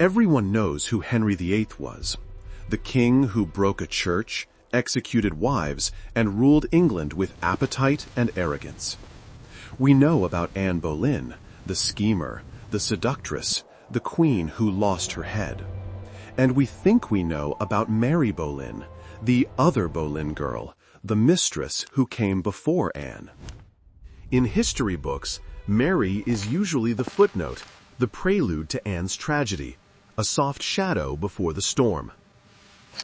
Everyone knows who Henry VIII was. The king who broke a church, executed wives, and ruled England with appetite and arrogance. We know about Anne Boleyn, the schemer, the seductress, the queen who lost her head. And we think we know about Mary Boleyn, the other Boleyn girl, the mistress who came before Anne. In history books, Mary is usually the footnote, the prelude to Anne's tragedy, a soft shadow before the storm.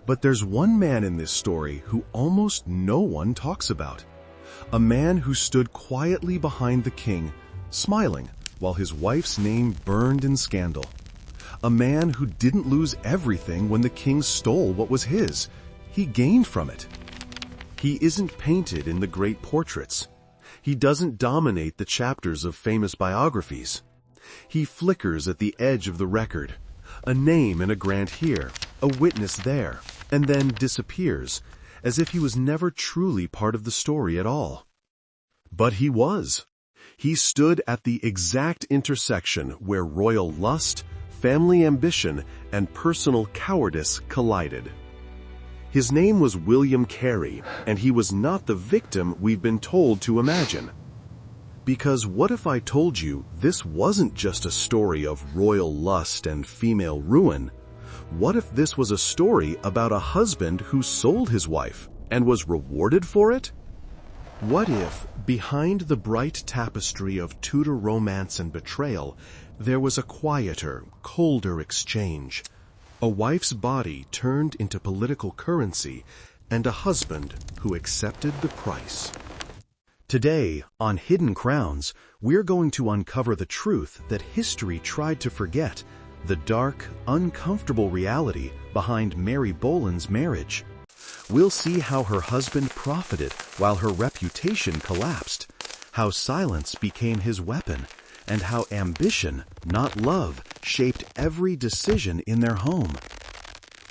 But there's one man in this story who almost no one talks about. A man who stood quietly behind the king, smiling while his wife's name burned in scandal. A man who didn't lose everything when the king stole what was his. He gained from it. He isn't painted in the great portraits. He doesn't dominate the chapters of famous biographies. He flickers at the edge of the record, a name in a grant here, a witness there, and then disappears, as if he was never truly part of the story at all. But he was. He stood at the exact intersection where royal lust, family ambition, and personal cowardice collided. His name was William Carey, and he was not the victim we've been told to imagine. Because what if I told you this wasn't just a story of royal lust and female ruin? What if this was a story about a husband who sold his wife and was rewarded for it? What if, behind the bright tapestry of Tudor romance and betrayal, there was a quieter, colder exchange? A wife's body turned into political currency, and a husband who accepted the price. Today, on Hidden Crowns, we're going to uncover the truth that history tried to forget, the dark, uncomfortable reality behind Mary Boleyn's marriage. We'll see how her husband profited while her reputation collapsed, how silence became his weapon, and how ambition, not love, shaped every decision in their home.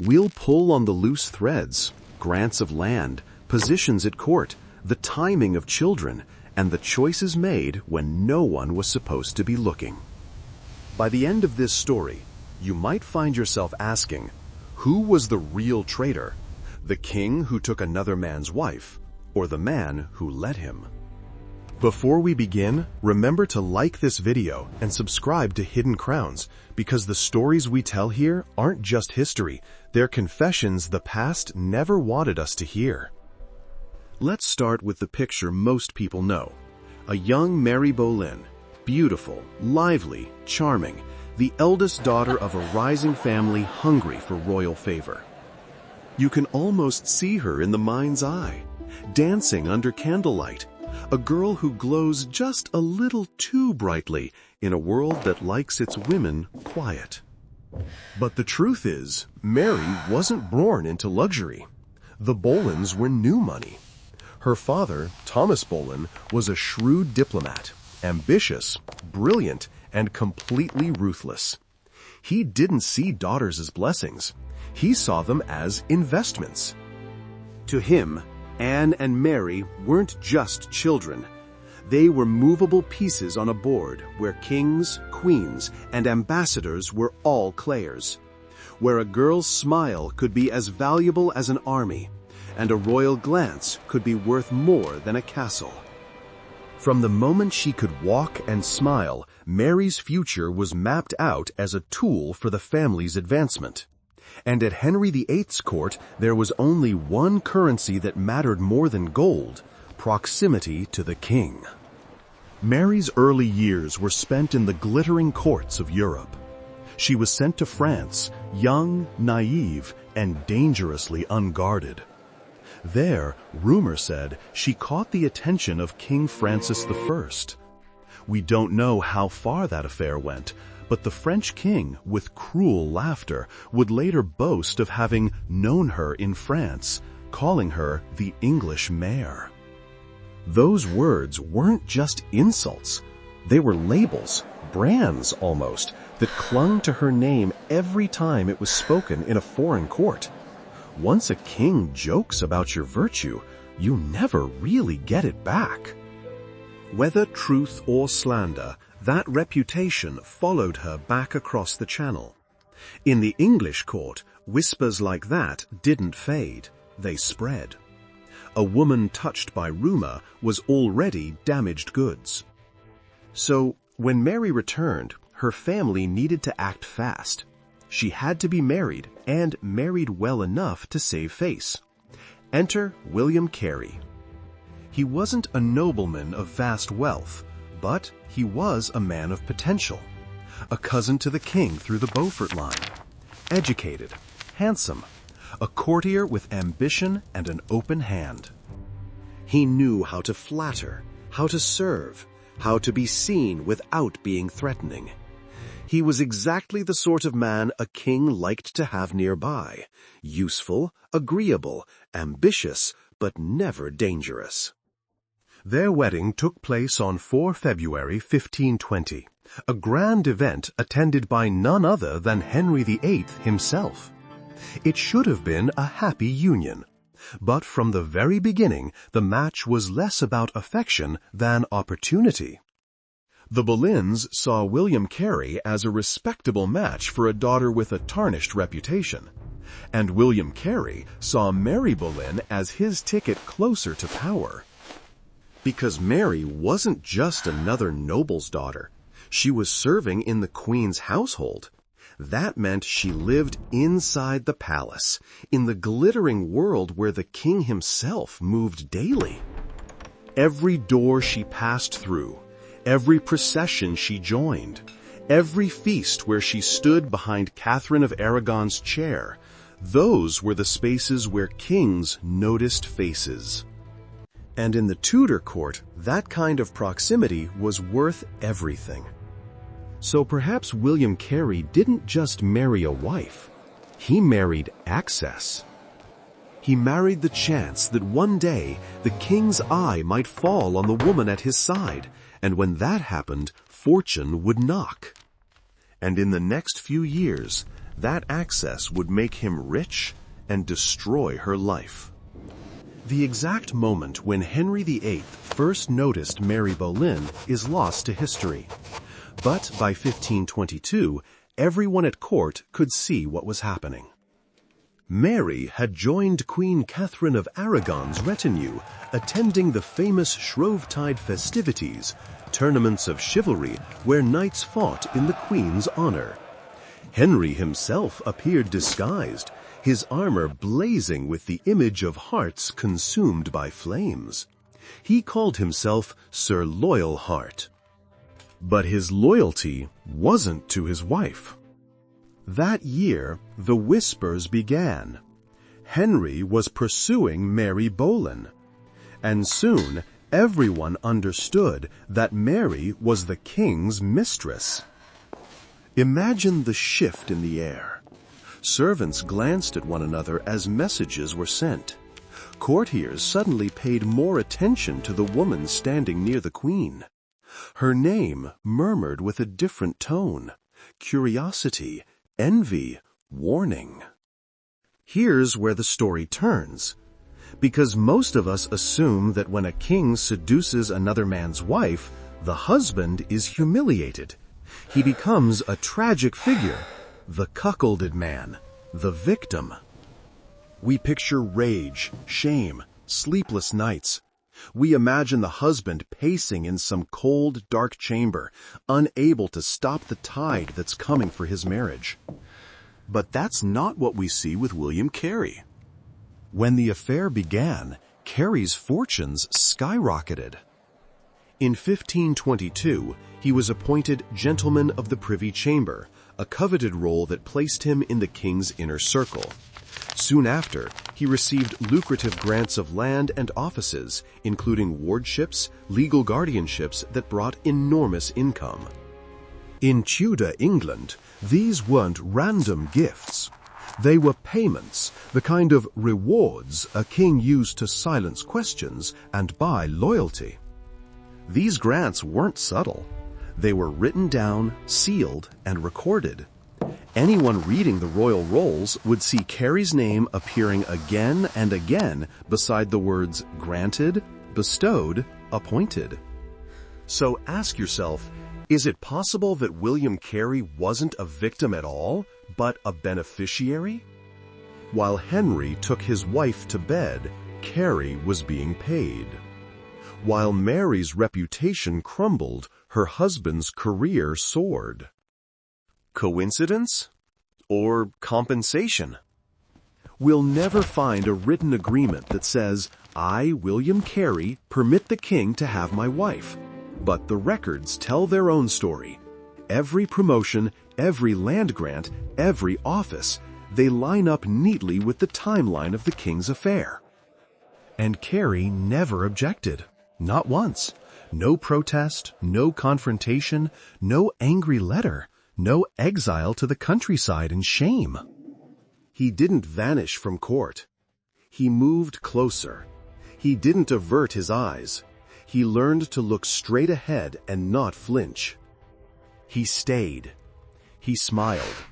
We'll pull on the loose threads, grants of land, positions at court, the timing of children, and the choices made when no one was supposed to be looking. By the end of this story, you might find yourself asking, who was the real traitor? The king who took another man's wife, or the man who let him? Before we begin, remember to like this video and subscribe to Hidden Crowns, because the stories we tell here aren't just history, they're confessions the past never wanted us to hear. Let's start with the picture most people know. A young Mary Boleyn, beautiful, lively, charming, the eldest daughter of a rising family hungry for royal favor. You can almost see her in the mind's eye, dancing under candlelight, a girl who glows just a little too brightly in a world that likes its women quiet. But the truth is, Mary wasn't born into luxury. The Boleyns were new money. Her father, Thomas Boleyn, was a shrewd diplomat, ambitious, brilliant, and completely ruthless. He didn't see daughters as blessings. He saw them as investments. To him, Anne and Mary weren't just children. They were movable pieces on a board where kings, queens, and ambassadors were all players, where a girl's smile could be as valuable as an army, and a royal glance could be worth more than a castle. From the moment she could walk and smile, Mary's future was mapped out as a tool for the family's advancement. And at Henry VIII's court, there was only one currency that mattered more than gold: proximity to the king. Mary's early years were spent in the glittering courts of Europe. She was sent to France, young, naive, and dangerously unguarded. There, rumor said, she caught the attention of King Francis I. We don't know how far that affair went, but the French king, with cruel laughter, would later boast of having known her in France, calling her the English mare. Those words weren't just insults. They were labels, brands almost, that clung to her name every time it was spoken in a foreign court. Once a king jokes about your virtue, you never really get it back. Whether truth or slander, that reputation followed her back across the channel. In the English court, whispers like that didn't fade, they spread. A woman touched by rumor was already damaged goods. So, when Mary returned, her family needed to act fast. She had to be married, and married well enough to save face. Enter William Carey. He wasn't a nobleman of vast wealth, but he was a man of potential. A cousin to the king through the Beaufort line. Educated, handsome, a courtier with ambition and an open hand. He knew how to flatter, how to serve, how to be seen without being threatening. He was exactly the sort of man a king liked to have nearby, useful, agreeable, ambitious, but never dangerous. Their wedding took place on 4 February 1520, a grand event attended by none other than Henry VIII himself. It should have been a happy union, but from the very beginning the match was less about affection than opportunity. The Boleyns saw William Carey as a respectable match for a daughter with a tarnished reputation, and William Carey saw Mary Boleyn as his ticket closer to power. Because Mary wasn't just another noble's daughter, she was serving in the Queen's household. That meant she lived inside the palace, in the glittering world where the king himself moved daily. Every door she passed through, every procession she joined, every feast where she stood behind Catherine of Aragon's chair, those were the spaces where kings noticed faces. And in the Tudor Court, that kind of proximity was worth everything. So perhaps William Carey didn't just marry a wife. He married access. He married the chance that one day the king's eye might fall on the woman at his side, and when that happened, fortune would knock. And in the next few years, that access would make him rich and destroy her life. The exact moment when Henry VIII first noticed Mary Boleyn is lost to history. But by 1522, everyone at court could see what was happening. Mary had joined Queen Catherine of Aragon's retinue, attending the famous Shrovetide festivities, tournaments of chivalry where knights fought in the Queen's honor. Henry himself appeared disguised, his armor blazing with the image of hearts consumed by flames. He called himself Sir Loyal Heart. But his loyalty wasn't to his wife. That year, the whispers began. Henry was pursuing Mary Boleyn. And soon, everyone understood that Mary was the king's mistress. Imagine the shift in the air. Servants glanced at one another as messages were sent. Courtiers suddenly paid more attention to the woman standing near the queen. Her name murmured with a different tone: curiosity, envy, warning. Here's where the story turns. Because most of us assume that when a king seduces another man's wife, the husband is humiliated. He becomes a tragic figure, the cuckolded man, the victim. We picture rage, shame, sleepless nights. We imagine the husband pacing in some cold, dark chamber, unable to stop the tide that's coming for his marriage. But that's not what we see with William Carey. When the affair began, Carey's fortunes skyrocketed. In 1522, he was appointed Gentleman of the Privy Chamber, a coveted role that placed him in the king's inner circle. Soon after, he received lucrative grants of land and offices, including wardships, legal guardianships that brought enormous income. In Tudor England, these weren't random gifts. They were payments, the kind of rewards a king used to silence questions and buy loyalty. These grants weren't subtle. They were written down, sealed, and recorded. Anyone reading the royal rolls would see Carey's name appearing again and again beside the words granted, bestowed, appointed. So ask yourself, is it possible that William Carey wasn't a victim at all, but a beneficiary? While Henry took his wife to bed, Carey was being paid. While Mary's reputation crumbled, her husband's career soared. Coincidence? Or compensation? We'll never find a written agreement that says, "I, William Carey, permit the king to have my wife." But the records tell their own story. Every promotion, every land grant, every office, they line up neatly with the timeline of the king's affair. And Carey never objected. Not once. No protest, no confrontation, no angry letter, no exile to the countryside in shame. He didn't vanish from court. He moved closer. He didn't avert his eyes. He learned to look straight ahead and not flinch. He stayed. He smiled.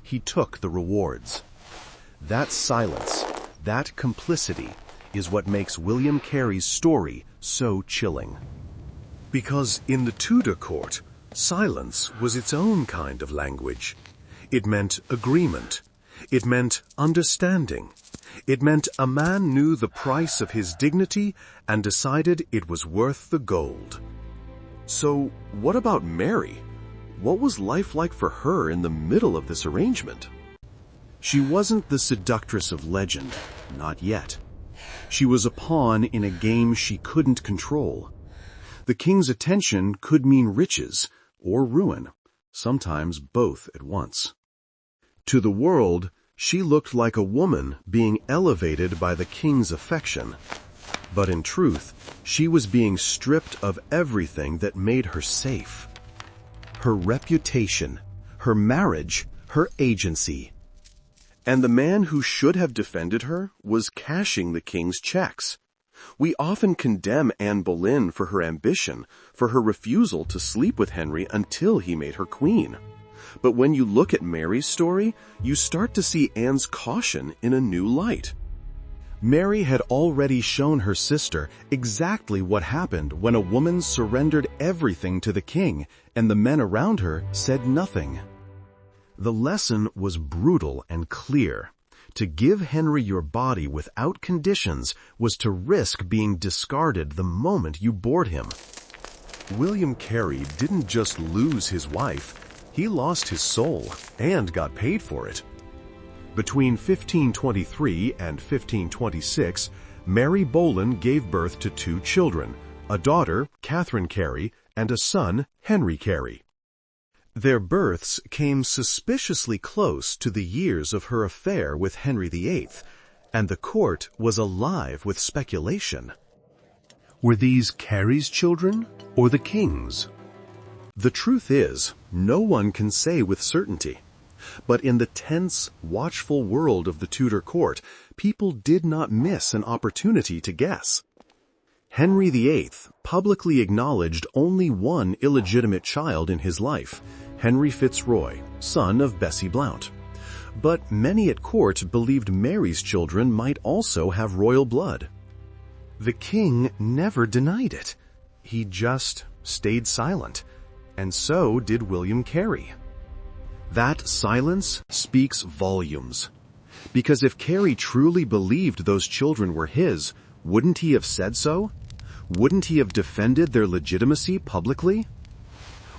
He took the rewards. That silence, that complicity, is what makes William Carey's story so chilling. Because in the Tudor Court, silence was its own kind of language. It meant agreement. It meant understanding. It meant a man knew the price of his dignity and decided it was worth the gold. So, what about Mary? What was life like for her in the middle of this arrangement? She wasn't the seductress of legend, not yet. She was a pawn in a game she couldn't control. The king's attention could mean riches or ruin, sometimes both at once. To the world, she looked like a woman being elevated by the king's affection. But in truth, she was being stripped of everything that made her safe. Her reputation, her marriage, her agency. And the man who should have defended her was cashing the king's checks. We often condemn Anne Boleyn for her ambition, for her refusal to sleep with Henry until he made her queen. But when you look at Mary's story, you start to see Anne's caution in a new light. Mary had already shown her sister exactly what happened when a woman surrendered everything to the king and the men around her said nothing. The lesson was brutal and clear. To give Henry your body without conditions was to risk being discarded the moment you bored him. William Carey didn't just lose his wife, he lost his soul and got paid for it. Between 1523 and 1526, Mary Boleyn gave birth to 2 children, a daughter, Catherine Carey, and a son, Henry Carey. Their births came suspiciously close to the years of her affair with Henry VIII, and the court was alive with speculation. Were these Carey's children or the king's? The truth is, no one can say with certainty. But in the tense, watchful world of the Tudor Court, people did not miss an opportunity to guess. Henry VIII publicly acknowledged only one illegitimate child in his life, Henry Fitzroy, son of Bessie Blount. But many at court believed Mary's children might also have royal blood. The king never denied it. He just stayed silent. And so did William Carey. That silence speaks volumes. Because if Carey truly believed those children were his, wouldn't he have said so? Wouldn't he have defended their legitimacy publicly?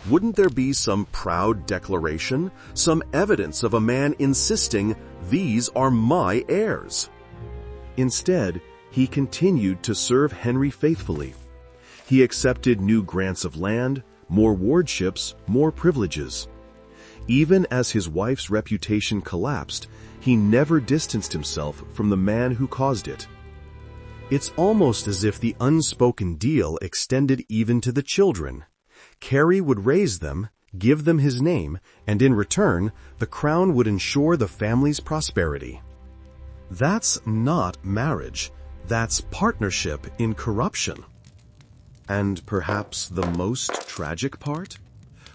Wouldn't there be some proud declaration, some evidence of a man insisting, "These are my heirs"? Instead, he continued to serve Henry faithfully. He accepted new grants of land, more wardships, more privileges. Even as his wife's reputation collapsed, he never distanced himself from the man who caused it. It's almost as if the unspoken deal extended even to the children. Carey would raise them, give them his name, and in return, the crown would ensure the family's prosperity. That's not marriage. That's partnership in corruption. And perhaps the most tragic part?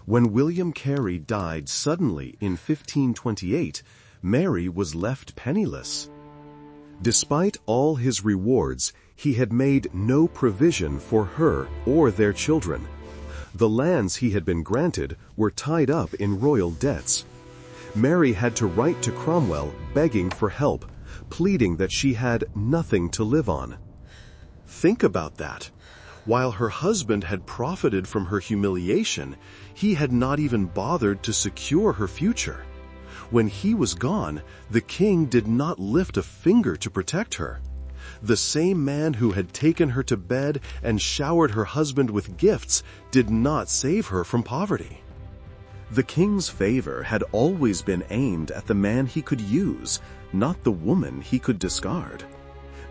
When William Carey died suddenly in 1528, Mary was left penniless. Despite all his rewards, he had made no provision for her or their children. The lands he had been granted were tied up in royal debts. Mary had to write to Cromwell begging for help, pleading that she had nothing to live on. Think about that. While her husband had profited from her humiliation, he had not even bothered to secure her future. When he was gone, the king did not lift a finger to protect her. The same man who had taken her to bed and showered her husband with gifts did not save her from poverty. The king's favor had always been aimed at the man he could use, not the woman he could discard.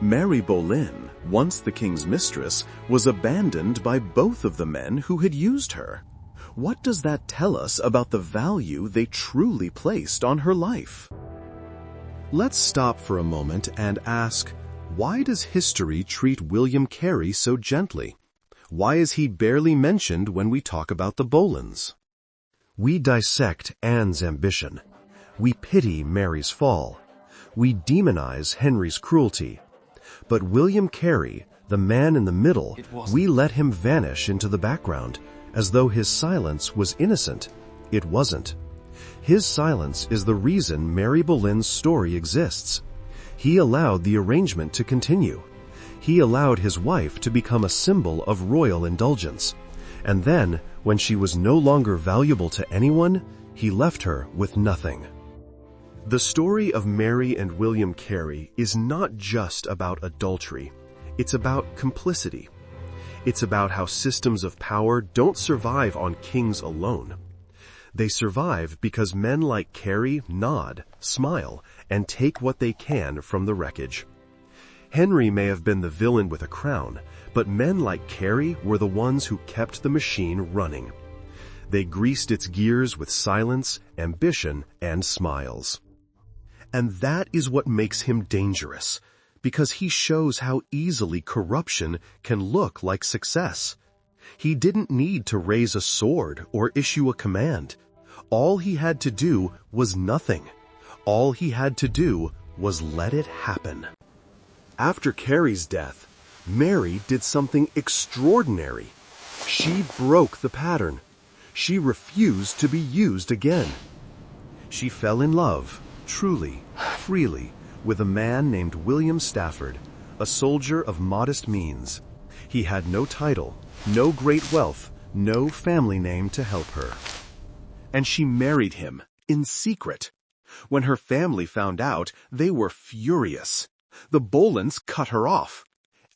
Mary Boleyn, once the king's mistress, was abandoned by both of the men who had used her. What does that tell us about the value they truly placed on her life? Let's stop for a moment and ask, why does history treat William Carey so gently? Why is he barely mentioned when we talk about the Boleyns? We dissect Anne's ambition. We pity Mary's fall. We demonize Henry's cruelty. But William Carey, the man in the middle, we let him vanish into the background, as though his silence was innocent. It wasn't. His silence is the reason Mary Boleyn's story exists. He allowed the arrangement to continue. He allowed his wife to become a symbol of royal indulgence. And then, when she was no longer valuable to anyone, he left her with nothing. The story of Mary and William Carey is not just about adultery. It's about complicity. It's about how systems of power don't survive on kings alone. They survive because men like Carey nod, smile, and take what they can from the wreckage. Henry may have been the villain with a crown, but men like Carey were the ones who kept the machine running. They greased its gears with silence, ambition, and smiles. And that is what makes him dangerous, because he shows how easily corruption can look like success. He didn't need to raise a sword or issue a command. All he had to do was nothing. All he had to do was let it happen. After Carey's death, Mary did something extraordinary. She broke the pattern. She refused to be used again. She fell in love, truly, freely, with a man named William Stafford, a soldier of modest means. He had no title, no great wealth, no family name to help her. And she married him in secret. When her family found out, they were furious. The Boleyns cut her off.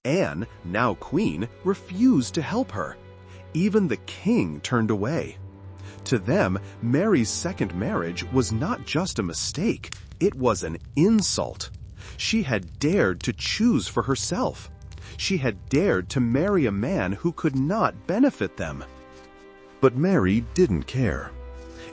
Anne, now queen, refused to help her. Even the king turned away. To them, Mary's second marriage was not just a mistake, it was an insult. She had dared to choose for herself. She had dared to marry a man who could not benefit them. But Mary didn't care.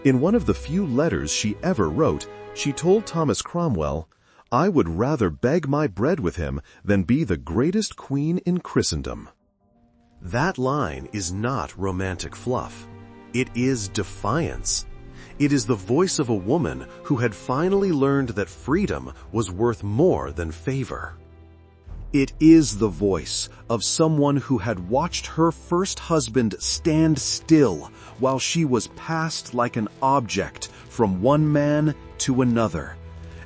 In one of the few letters she ever wrote, she told Thomas Cromwell, "I would rather beg my bread with him than be the greatest queen in Christendom." That line is not romantic fluff. It is defiance. It is the voice of a woman who had finally learned that freedom was worth more than favor. It is the voice of someone who had watched her first husband stand still while she was passed like an object from one man to another,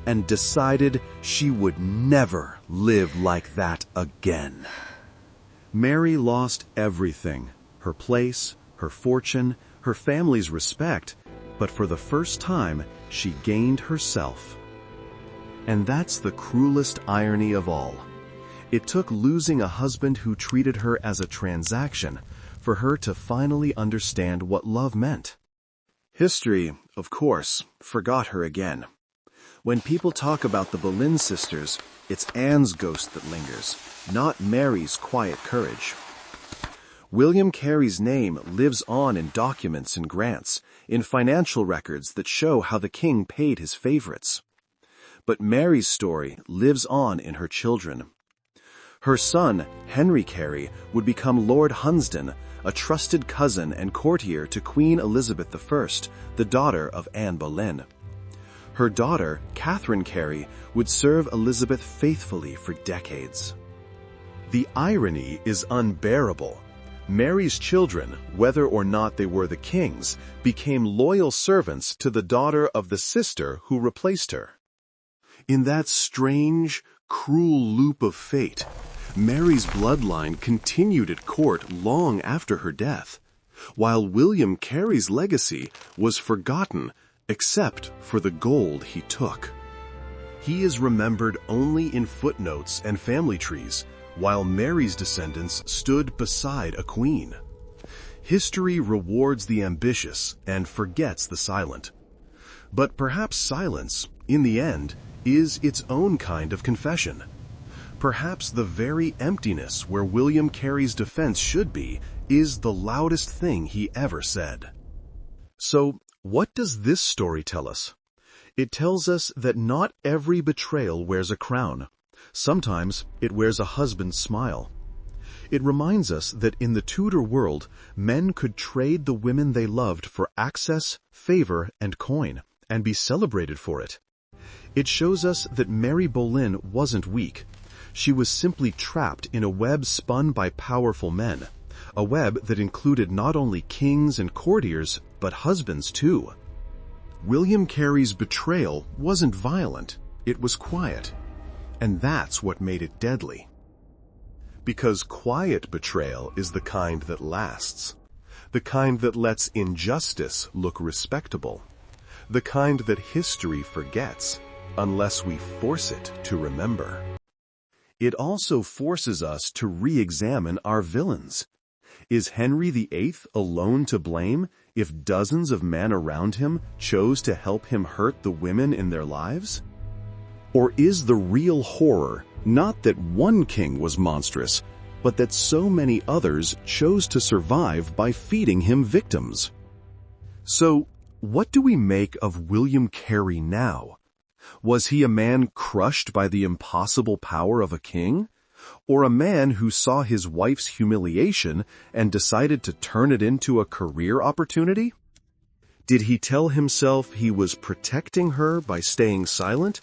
and decided she would never live like that again. Mary lost everything, her place, her fortune, her family's respect, but for the first time, she gained herself. And that's the cruelest irony of all. It took losing a husband who treated her as a transaction for her to finally understand what love meant. History, of course, forgot her again. When people talk about the Boleyn sisters, it's Anne's ghost that lingers, not Mary's quiet courage. William Carey's name lives on in documents and grants, in financial records that show how the king paid his favorites. But Mary's story lives on in her children. Her son, Henry Carey, would become Lord Hunsdon, a trusted cousin and courtier to Queen Elizabeth I, the daughter of Anne Boleyn. Her daughter, Catherine Carey, would serve Elizabeth faithfully for decades. The irony is unbearable. Mary's children, whether or not they were the king's, became loyal servants to the daughter of the sister who replaced her. In that strange, cruel loop of fate, Mary's bloodline continued at court long after her death, while William Carey's legacy was forgotten except for the gold he took. He is remembered only in footnotes and family trees, while Mary's descendants stood beside a queen. History rewards the ambitious and forgets the silent. But perhaps silence, in the end, is its own kind of confession. Perhaps the very emptiness where William Carey's defense should be is the loudest thing he ever said. So, what does this story tell us? It tells us that not every betrayal wears a crown. Sometimes it wears a husband's smile. It reminds us that in the Tudor world, men could trade the women they loved for access, favor, and coin, and be celebrated for it. It shows us that Mary Boleyn wasn't weak. She was simply trapped in a web spun by powerful men, a web that included not only kings and courtiers, but husbands too. William Carey's betrayal wasn't violent, it was quiet. And that's what made it deadly. Because quiet betrayal is the kind that lasts, the kind that lets injustice look respectable, the kind that history forgets, unless we force it to remember. It also forces us to re-examine our villains. Is Henry VIII alone to blame if dozens of men around him chose to help him hurt the women in their lives? Or is the real horror not that one king was monstrous, but that so many others chose to survive by feeding him victims? So, what do we make of William Carey now? Was he a man crushed by the impossible power of a king? Or a man who saw his wife's humiliation and decided to turn it into a career opportunity? Did he tell himself he was protecting her by staying silent?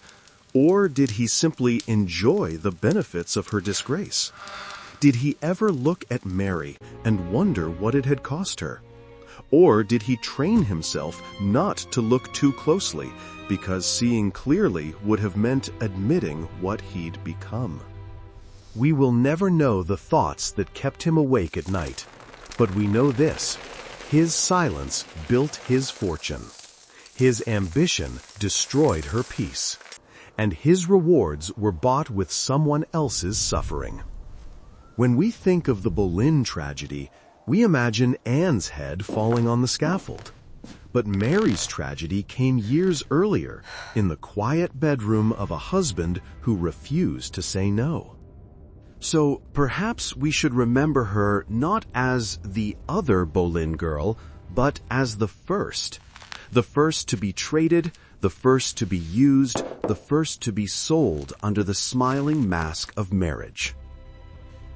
Or did he simply enjoy the benefits of her disgrace? Did he ever look at Mary and wonder what it had cost her? Or did he train himself not to look too closely because seeing clearly would have meant admitting what he'd become? We will never know the thoughts that kept him awake at night, but we know this: his silence built his fortune. His ambition destroyed her peace. And his rewards were bought with someone else's suffering. When we think of the Boleyn tragedy, we imagine Anne's head falling on the scaffold. But Mary's tragedy came years earlier, in the quiet bedroom of a husband who refused to say no. So perhaps we should remember her not as the other Boleyn girl, but as the first to be traded, the first to be used, the first to be sold under the smiling mask of marriage.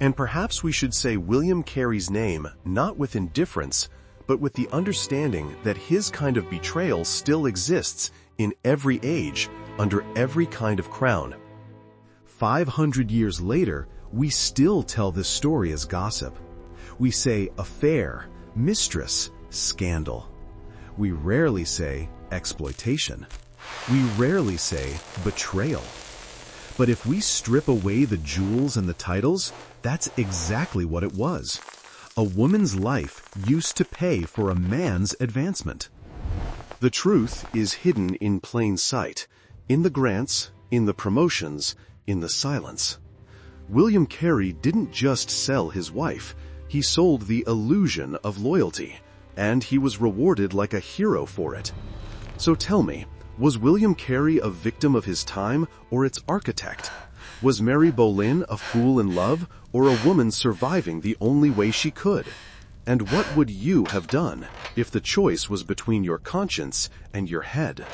And perhaps we should say William Carey's name not with indifference, but with the understanding that his kind of betrayal still exists in every age, under every kind of crown. 500 years later, we still tell this story as gossip. We say affair, mistress, scandal. We rarely say exploitation. We rarely say betrayal. But if we strip away the jewels and the titles, that's exactly what it was. A woman's life used to pay for a man's advancement. The truth is hidden in plain sight, in the grants, in the promotions, in the silence. William Carey didn't just sell his wife, he sold the illusion of loyalty, and he was rewarded like a hero for it. So tell me, was William Carey a victim of his time or its architect? Was Mary Boleyn a fool in love or a woman surviving the only way she could? And what would you have done if the choice was between your conscience and your head?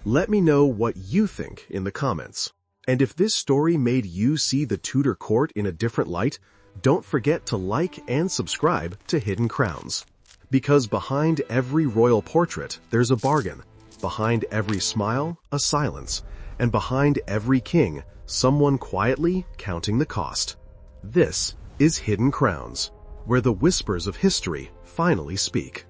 Let me know what you think in the comments. And if this story made you see the Tudor Court in a different light, don't forget to like and subscribe to Hidden Crowns. Because behind every royal portrait, there's a bargain. Behind every smile, a silence. And behind every king, someone quietly counting the cost. This is Hidden Crowns. where the whispers of history finally speak.